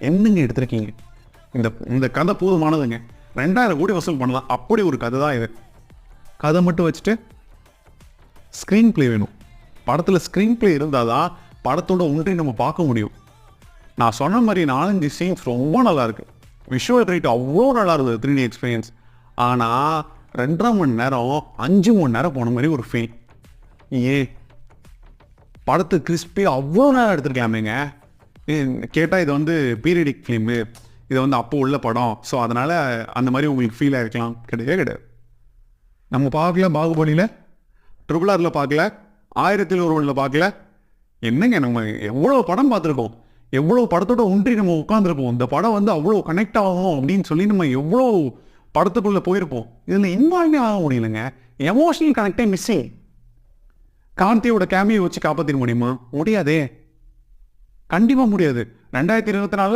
என்னங்க எடுத்திருக்கீங்க? இந்த இந்த கதை போதுமானதுங்க. 2000 கோடி வசூல் பண்ணலாம். அப்படி ஒரு கதை தான் இது. கதை மட்டும் வச்சுட்டு ஸ்க்ரீன் பிளே வேணும். படத்தில் ஸ்க்ரீன் பிளே இருந்தால் தான் படத்தோட ஒன்றை நம்ம பார்க்க முடியும். நான் சொன்ன மாதிரி 4-5 சீன்ஸ் ரொம்ப நல்லாயிருக்கு. விஷுவல் ரைட் அவ்வளோ நல்லா இருந்தது 3D எக்ஸ்பீரியன்ஸ். ஆனால் 2.5 மணி நேரம் 5 மணி நேரம் போன மாதிரி ஒரு ஃபீல். ஏன் படத்தை கிறிஸ்பி அவ்வளோ நேரம் எடுத்துருக்கலாமேங்க. கேட்டால் இது வந்து பீரியடிக் ஃபிலிமு, இது வந்து அப்போ உள்ள படம், ஸோ அதனால் அந்த மாதிரி உங்களுக்கு ஃபீல் ஆகிருக்கலாம். கிடையாது. நம்ம பார்க்கல பாகுபலியில், RRRல பார்க்கல, 1001 பார்க்கல. என்னங்க நம்ம எவ்வளோ படம் பார்த்துருக்கோம், எவ்வளோ படத்தோட ஒன்றி நம்ம உட்காந்துருப்போம். இந்த படம் வந்து அவ்வளோ கனெக்ட் ஆகும் அப்படின்னு சொல்லி நம்ம எவ்வளோ படத்துக்குள்ளே போயிருப்போம். இதில் இன்வால்வே ஆக முடியலைங்க. எமோஷனல் கனெக்டே மிஸ்ஸிங். கார்த்தியோட கேமியை வச்சு காப்பாற்றிட முடியுமா? முடியாதே, கண்டிப்பாக முடியாது. 2024